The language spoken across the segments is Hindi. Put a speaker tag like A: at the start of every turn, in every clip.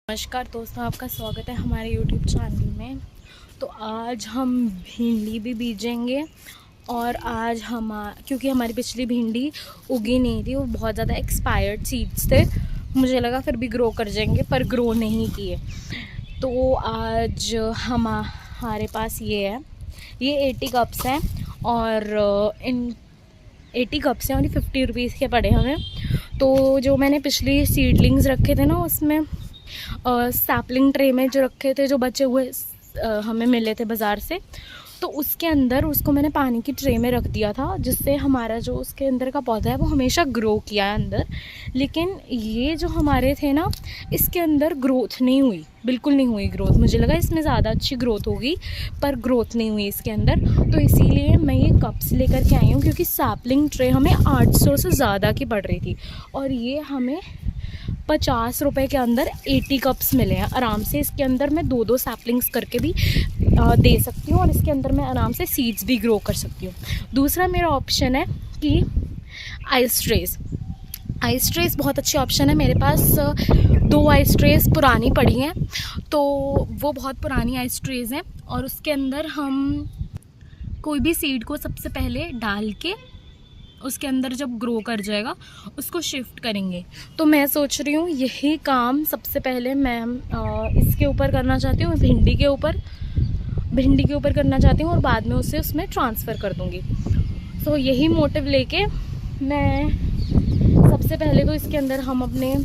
A: नमस्कार दोस्तों, आपका स्वागत है हमारे YouTube चैनल में। तो आज हम भिंडी भी बीजेंगे और आज क्योंकि हमारी पिछली भिंडी उगी नहीं थी, वो बहुत ज़्यादा एक्सपायर्ड सीड्स थे। मुझे लगा फिर भी ग्रो कर जाएंगे, पर ग्रो नहीं किए। तो आज हमारे पास ये 80 कप्स हैं और इन 80 कप्स हैं और ये 50 रुपीज़ के पड़े हमें। तो जो मैंने पिछली सीडलिंग्स रखे थे ना, उसमें सैपलिंग ट्रे में जो रखे थे, जो बचे हुए हमें मिले थे बाज़ार से, तो उसके अंदर उसको मैंने पानी की ट्रे में रख दिया था, जिससे हमारा जो उसके अंदर का पौधा है वो हमेशा ग्रो किया है अंदर। लेकिन ये जो हमारे थे ना, इसके अंदर ग्रोथ नहीं हुई, बिल्कुल नहीं हुई ग्रोथ। मुझे लगा इसमें ज़्यादा अच्छी ग्रोथ होगी, पर ग्रोथ नहीं हुई इसके अंदर। तो इसीलिए मैं ये कप्स लेकर के आई हूँ, क्योंकि सैपलिंग ट्रे हमें 800 से ज़्यादा की पड़ रही थी और ये हमें 50 रुपये के अंदर 80 कप्स मिले हैं आराम से। इसके अंदर मैं 2-2 सैपलिंग्स करके भी दे सकती हूँ और इसके अंदर मैं आराम से सीड्स भी ग्रो कर सकती हूँ। दूसरा मेरा ऑप्शन है कि आइस ट्रेस बहुत अच्छी ऑप्शन है। मेरे पास 2 आइस ट्रेस पुरानी पड़ी हैं, तो वो बहुत पुरानी आइस ट्रेस हैं और उसके अंदर हम कोई भी सीड को सबसे पहले डाल के उसके अंदर जब ग्रो कर जाएगा उसको शिफ्ट करेंगे। तो मैं सोच रही हूँ यही काम सबसे पहले मैं इसके ऊपर करना चाहती हूँ, भिंडी के ऊपर करना चाहती हूँ और बाद में उसे उसमें ट्रांसफ़र कर दूँगी। तो यही मोटिव लेके मैं सबसे पहले तो इसके अंदर हम अपने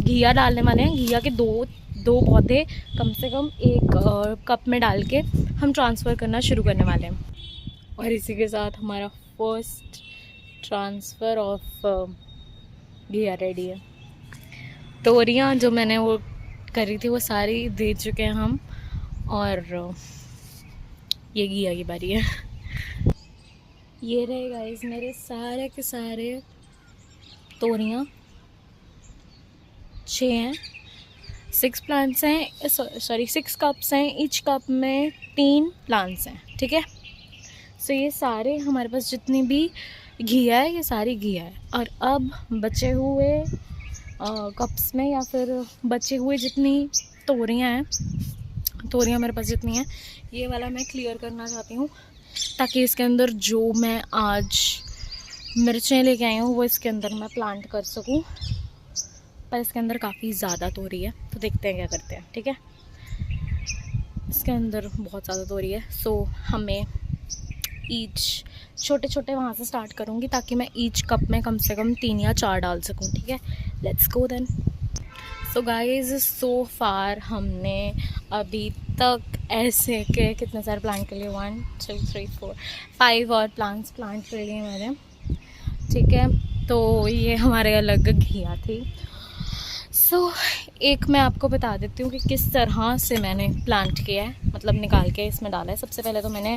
A: घिया डालने वाले हैं। घिया के दो पौधे कम से कम 1 कप में डाल के हम ट्रांसफ़र करना शुरू करने वाले हैं। और इसी के साथ हमारा फर्स्ट ट्रांसफ़र ऑफ घिया रेडी है। तोरियाँ जो मैंने वो करी थी वो सारी दे चुके हैं हम, और ये घिया की बारी है। ये रहे गाइस मेरे सारे के सारे तोरियाँ। 6 हैं, 6 प्लांट्स हैं, सॉरी 6 कप्स हैं। ईच कप में 3 प्लांट्स हैं, ठीक है। सो ये सारे हमारे पास जितनी भी घिया है, ये सारी घिया है। और अब बचे हुए कप्स में या फिर बचे हुए जितनी तोरियाँ मेरे पास जितनी हैं, ये वाला मैं क्लियर करना चाहती हूँ, ताकि इसके अंदर जो मैं आज मिर्चें लेके आई हूँ वो इसके अंदर मैं प्लांट कर सकूँ। पर इसके अंदर काफ़ी ज़्यादा तोरी है, तो देखते हैं क्या करते हैं, ठीक है। इसके अंदर बहुत ज़्यादा तोरी है, सो हमें ईच छोटे छोटे वहाँ से स्टार्ट करूँगी, ताकि मैं ईच कप में कम से कम 3 या 4 डाल सकूँ, ठीक है। Let's go then. So guys, so far हमने अभी तक ऐसे के कितने सारे प्लांट कर लिए, 1 2 3 4 5 और प्लांट कर लिए मैंने, ठीक है। तो ये हमारे अलग घिया थी। सो एक मैं आपको बता देती हूँ कि किस तरह से मैंने प्लांट किया है, मतलब निकाल के इसमें डाला है। सबसे पहले तो मैंने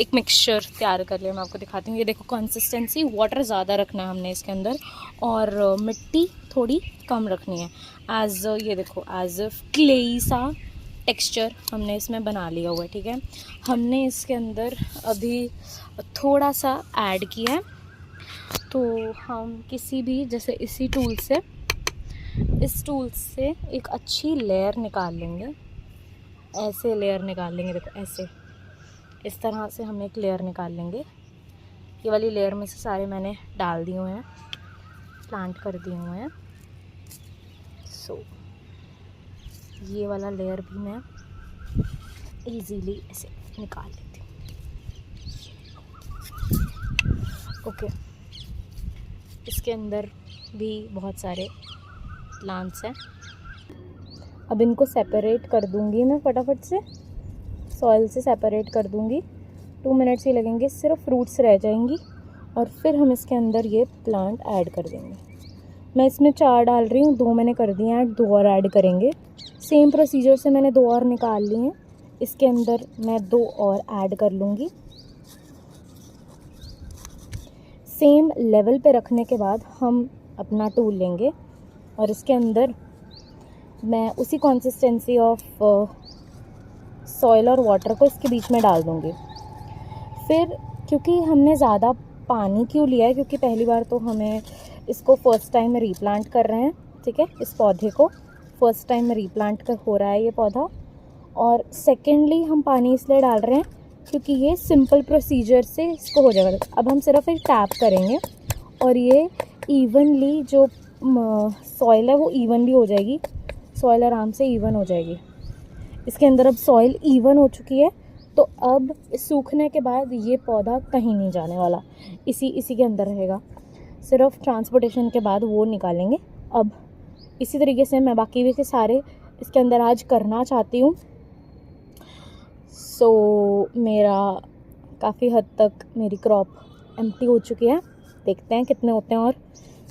A: एक मिक्सचर तैयार कर लिया, मैं आपको दिखाती हूँ। ये देखो कंसिस्टेंसी, वाटर ज़्यादा रखना है हमने इसके अंदर और मिट्टी थोड़ी कम रखनी है। ये देखो एज क्लेई सा टेक्सचर हमने इसमें बना लिया हुआ है, ठीक है। हमने इसके अंदर अभी थोड़ा सा ऐड किया है, तो हम किसी भी जैसे इस टूल से एक अच्छी लेयर निकाल लेंगे। ऐसे लेयर निकाल लेंगे, देखो ऐसे, इस तरह से हम एक लेयर निकाल लेंगे। ये वाली लेयर में से सारे मैंने डाल दिए हुए हैं, प्लांट कर दिए हुए हैं। सो ये वाला लेयर भी मैं इजीली ऐसे निकाल लेती हूँ, ओके। इसके अंदर भी बहुत सारे प्लांट्स हैं। अब इनको सेपरेट कर दूंगी मैं, फटाफट से सॉइल से सेपरेट कर दूंगी। 2 मिनट्स ही लगेंगे, सिर्फ रूट्स रह जाएंगी और फिर हम इसके अंदर ये प्लांट ऐड कर देंगे। मैं इसमें 4 डाल रही हूँ, 2 मैंने कर दिए ऐड, 2 और ऐड करेंगे। सेम प्रोसीजर से मैंने 2 और निकाल लिए हैं, इसके अंदर मैं 2 और ऐड कर लूँगी। सेम लेवल पे रखने के बाद हम अपना टूल लेंगे और इसके अंदर मैं उसी कंसिस्टेंसी ऑफ सॉइल और वाटर को इसके बीच में डाल दूँगी। फिर क्योंकि हमने ज़्यादा पानी क्यों लिया है, क्योंकि पहली बार तो हमें इसको फर्स्ट टाइम रीप्लांट कर रहे हैं, ठीक है, इस पौधे को। फर्स्ट टाइम रीप्लांट कर हो रहा है ये पौधा। और सेकेंडली हम पानी इसलिए डाल रहे हैं क्योंकि ये सिंपल प्रोसीजर से इसको हो जाएगा। अब हम सिर्फ एक टैप करेंगे और ये इवनली जो सॉइल है वो इवनली हो जाएगी, सॉइल आराम से इवन हो जाएगी। इसके अंदर अब सॉइल इवन हो चुकी है, तो अब सूखने के बाद ये पौधा कहीं नहीं जाने वाला, इसी के अंदर रहेगा। सिर्फ ट्रांसपोर्टेशन के बाद वो निकालेंगे। अब इसी तरीके से मैं बाकी भी के सारे इसके अंदर आज करना चाहती हूँ। सो मेरा काफ़ी हद तक मेरी क्रॉप एम्प्टी हो चुकी है। देखते हैं कितने होते हैं, और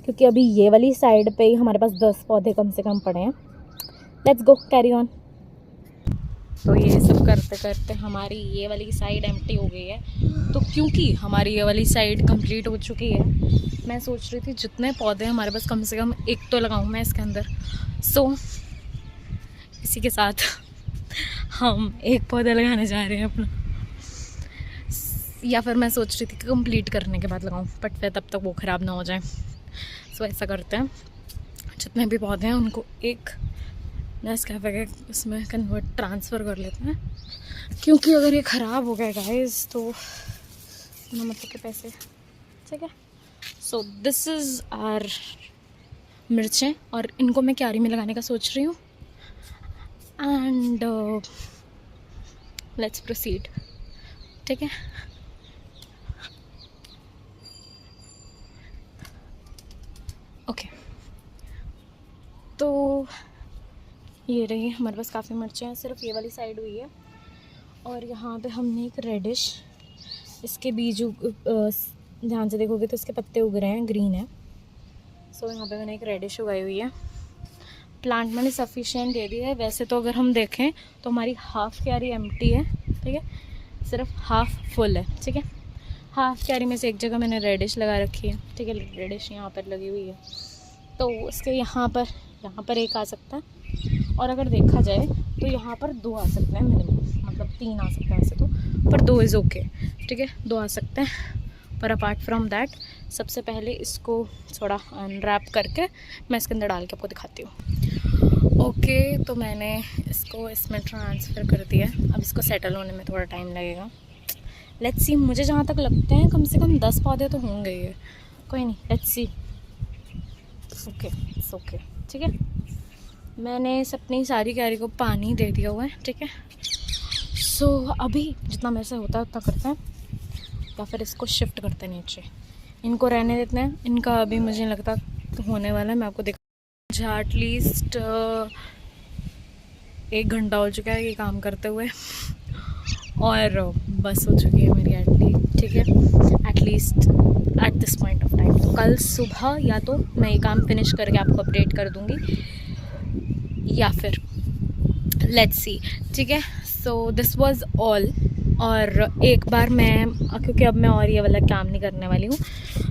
A: क्योंकि अभी ये वाली साइड पे ही हमारे पास 10 पौधे कम से कम पड़े हैं। Let's go, carry on. तो ये सब करते करते हमारी ये वाली साइड एम्प्टी हो गई है। तो क्योंकि हमारी ये वाली साइड कंप्लीट हो चुकी है, मैं सोच रही थी जितने पौधे हमारे पास कम से कम एक तो लगाऊं मैं इसके अंदर। सो इसी के साथ हम एक पौधा लगाने जा रहे हैं अपना, या फिर मैं सोच रही थी कि कंप्लीट करने के बाद लगाऊं, बट फिर तब तक वो ख़राब ना हो जाए। सो ऐसा करते हैं, जितने भी पौधे हैं उनको एक नेस्कैफे के इसमें ट्रांसफ़र कर लेते हैं, क्योंकि अगर ये ख़राब हो गया गाइस तो मतलब के पैसे। ठीक है, सो दिस इज़ आर मिर्चें, और इनको मैं क्यारी में लगाने का सोच रही हूँ। And let's proceed. ठीक है, ओके। तो ये रही हमारे पास काफ़ी मिर्चें हैं, सिर्फ ये वाली साइड हुई है। और यहाँ पे हमने एक रेडिश, इसके बीज ध्यान से देखोगे तो इसके पत्ते उग रहे हैं, ग्रीन है। सो यहाँ पे मैंने एक रेडिश उगाई हुई है। प्लांट मैंने सफिशिएंट दे दिया है। वैसे तो अगर हम देखें तो हमारी हाफ़ क्यारी एम्प्टी है, ठीक है, सिर्फ हाफ़ फुल है। ठीक है, हाफ़ क्यारी में से एक जगह मैंने रेडिश लगा रखी है। ठीक है, रेडिश यहाँ पर लगी हुई है, तो उसके यहाँ पर एक आ सकता है, और अगर देखा जाए तो यहाँ पर 2 आ सकते हैं मिनिमम, मतलब 3 आ सकते हैं वैसे तो, पर 2 इज़ ओके। ठीक है, 2 आ सकते हैं। पर अपार्ट फ्रॉम दैट, सबसे पहले इसको थोड़ा अनरैप करके मैं इसके अंदर डाल के आपको दिखाती हूँ। ओके, तो मैंने इसको इसमें ट्रांसफ़र कर दिया। अब इसको सेटल होने में थोड़ा टाइम लगेगा। लेट्स सी, मुझे जहाँ तक लगते हैं कम से कम 10 पौधे तो होंगे ये, कोई नहीं, let's see. Okay, it's okay. ठीक है, मैंने अपनी सारी क्यारी को पानी दे दिया हुआ है। ठीक है, सो अभी जितना मेरे से होता है उतना करते हैं, या फिर इसको शिफ्ट करते हैं नीचे। इनको रहने देते हैं, इनका अभी मुझे नहीं लगता होने वाला है। मैं आपको मुझे एटलीस्ट 1 घंटा हो चुका है ये काम करते हुए, और बस हो चुकी है मेरी एटलीस्ट। ठीक है, at least at this point of time. तो कल सुबह या तो मैं ये काम फिनिश करके आपको अपडेट कर दूँगी, या फिर लेट्स सी। ठीक है, सो दिस वाज ऑल। और एक बार मैं, क्योंकि अब मैं और ये वाला काम नहीं करने वाली हूँ,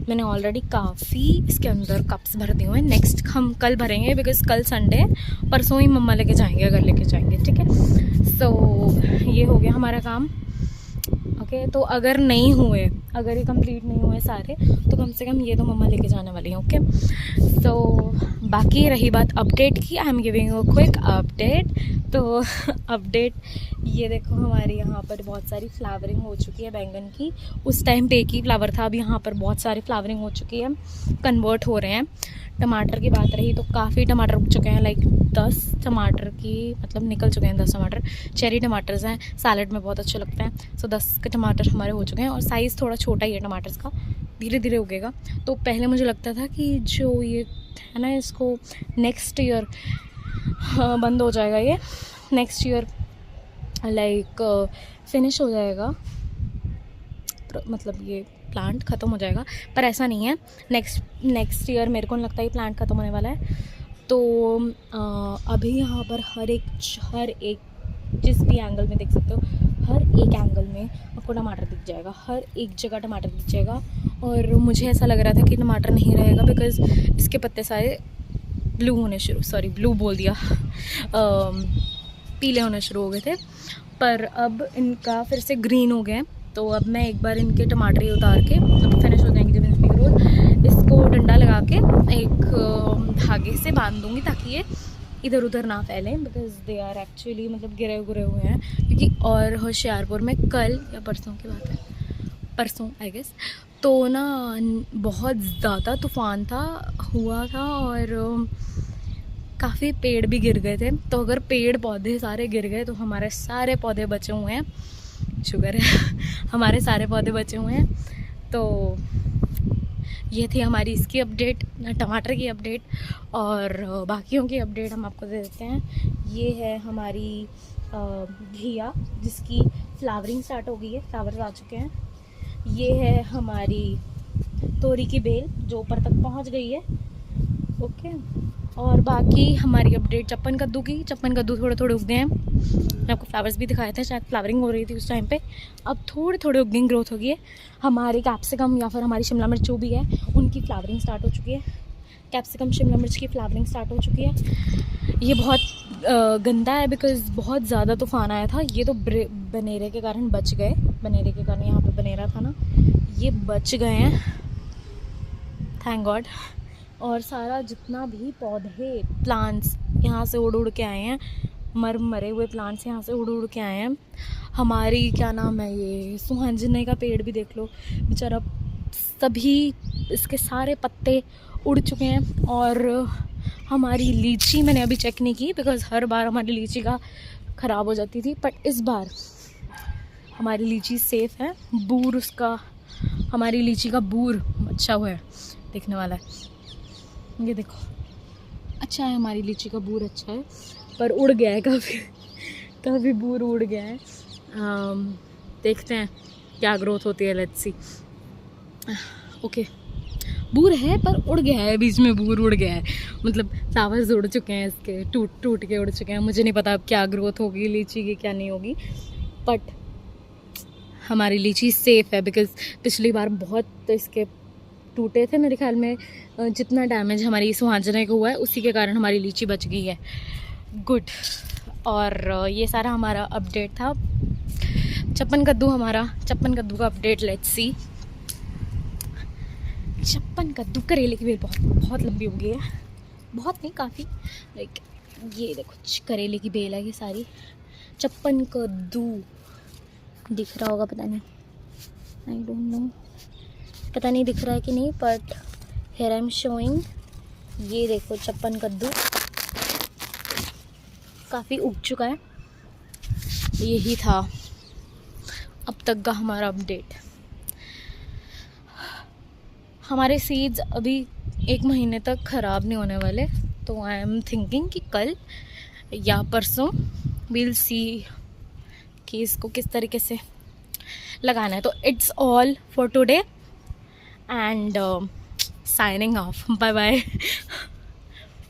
A: मैंने ऑलरेडी काफ़ी इसके अंदर कप्स भर दिए हुए हैं। नेक्स्ट हम कल भरेंगे, बिकॉज़ कल संडे है, परसों ही मम्मा लेके जाएंगे अगर लेके जाएंगे। ठीक है, सो ये हो गया हमारा काम। ओके, तो अगर नहीं हुए, अगर ये कंप्लीट नहीं हुए सारे, तो कम से कम ये तो मम्मा लेके जाने वाली हैं। ओके, सो बाकी रही बात अपडेट की, I am giving a quick update. तो अपडेट ये देखो, हमारे यहाँ पर बहुत सारी फ्लावरिंग हो चुकी है बैंगन की। उस टाइम पे एक ही फ्लावर था, अब यहाँ पर बहुत सारी फ्लावरिंग हो चुकी है, कन्वर्ट हो रहे हैं। टमाटर की बात रही तो काफ़ी टमाटर उग चुके हैं, लाइक 10 टमाटर की, मतलब निकल चुके हैं 10 टमाटर। चेरी टमाटर्स हैं, सैलड में बहुत अच्छे लगते हैं। सो 10 के टमाटर हमारे हो चुके हैं, और साइज़ थोड़ा छोटा ही है टमाटर्स का, धीरे धीरे उगेगा। तो पहले मुझे लगता था कि जो ये है ना, इसको नेक्स्ट ईयर बंद हो जाएगा, ये नेक्स्ट ईयर लाइक फिनिश हो जाएगा, मतलब ये प्लांट ख़त्म हो जाएगा, पर ऐसा नहीं है। नेक्स्ट ईयर मेरे को नहीं लगता ये प्लांट ख़त्म होने वाला है। तो अभी यहाँ पर हर एक जिस भी एंगल में देख सकते हो, हर एक एंगल में आपको टमाटर दिख जाएगा, हर एक जगह टमाटर दिख जाएगा। और मुझे ऐसा लग रहा था कि टमाटर नहीं रहेगा, बिकॉज़ इसके पत्ते सारे ब्लू बोल दिया, पीले होने शुरू हो गए थे, पर अब इनका फिर से ग्रीन हो गए। तो अब मैं एक बार इनके टमाटर ही उतार के, अब फिनिश हो जाएंगे जब इनकी ग्रोथ, इसको डंडा लगा के एक धागे से बांध दूँगी, ताकि ये इधर उधर ना फैलें, बिकॉज दे आर एक्चुअली मतलब गिरे हुए हैं। क्योंकि और होशियारपुर में कल या परसों की बात है, परसों आई गेस, तो ना बहुत ज़्यादा तूफ़ान हुआ था और काफ़ी पेड़ भी गिर गए थे। तो अगर पेड़ पौधे सारे गिर गए तो हमारे सारे पौधे बचे हुए हैं, शुक्र है हमारे सारे पौधे बचे हुए हैं। तो ये थी हमारी इसकी अपडेट, टमाटर की अपडेट, और बाकियों की अपडेट हम आपको दे देते हैं। ये है हमारी घिया जिसकी फ्लावरिंग स्टार्ट हो गई है, फ्लावर्स आ चुके हैं। ये है हमारी तोरी की बेल जो ऊपर तक पहुंच गई है। ओके, और बाकी हमारी अपडेट चप्पन कद्दू की। चप्पन कद्दू थोड़े थोड़े उग गए हैं, मैं आपको फ्लावर्स भी दिखाए थे, शायद फ्लावरिंग हो रही थी उस टाइम पे। अब थोड़े थोड़े उग गई, ग्रोथ हो गई है। हमारी कैप्सिकम या फिर हमारी शिमला मिर्च जो भी है उनकी फ्लावरिंग स्टार्ट हो चुकी है। कैप्सिकम शिमला मिर्च की फ्लावरिंग स्टार्ट हो चुकी है। ये बहुत गंदा है बिकॉज़ बहुत ज़्यादा तूफ़ान आया था। ये तो बनेरे के कारण बच गए, बनेरे के कारण यहाँ पे बनेरा था ना, ये बच गए हैं, थैंक गॉड। और सारा जितना भी पौधे प्लांट्स यहाँ से उड़ के आए हैं, मरे हुए प्लांट्स यहाँ से उड़ के आए हैं। हमारी क्या नाम है, ये सुहांजने का पेड़ भी देख लो बेचारा, सभी इसके सारे पत्ते उड़ चुके हैं। और हमारी लीची मैंने अभी चेक नहीं की बिकॉज़ हर बार हमारी लीची का ख़राब हो जाती थी, बट इस बार हमारी लीची सेफ़ है। बूर उसका, हमारी लीची का बूर अच्छा हुआ है, देखने वाला है। ये देखो अच्छा है, हमारी लीची का बूर अच्छा है, पर उड़ गया है काफ़ी बूर उड़ गया है। देखते हैं क्या ग्रोथ होती है, लेट्स सी। ओके, बूर है पर उड़ गया है, बीच में बूर उड़ गया है, मतलब फ्लावर्स उड़ चुके हैं इसके, टूट के उड़ चुके हैं। मुझे नहीं पता अब क्या ग्रोथ होगी लीची की, क्या नहीं होगी, बट हमारी लीची सेफ़ है बिकॉज़ पिछली बार बहुत इसके टूटे थे मेरे ख्याल में। जितना डैमेज हमारी सुहांजने को हुआ है उसी के कारण हमारी लीची बच गई है। गुड। और ये सारा हमारा अपडेट था चप्पन कद्दू का अपडेट। लेट्स सी, चप्पन कद्दू, करेले की बेल बहुत लंबी हो गई है, बहुत नहीं काफ़ी, लाइक ये देखो करेले की बेल है ये सारी। चप्पन कद्दू दिख रहा होगा, पता नहीं, आई डोंट नो, पता नहीं दिख रहा है कि नहीं, but here I am showing. ये देखो चप्पन कद्दू काफ़ी उग चुका है। यही था अब तक का हमारा अपडेट। हमारे सीड्स अभी 1 महीने तक ख़राब नहीं होने वाले, तो आई एम थिंकिंग कि कल या परसों विल सी कि इसको किस तरीके से लगाना है। तो it's all for today and signing off. Bye bye.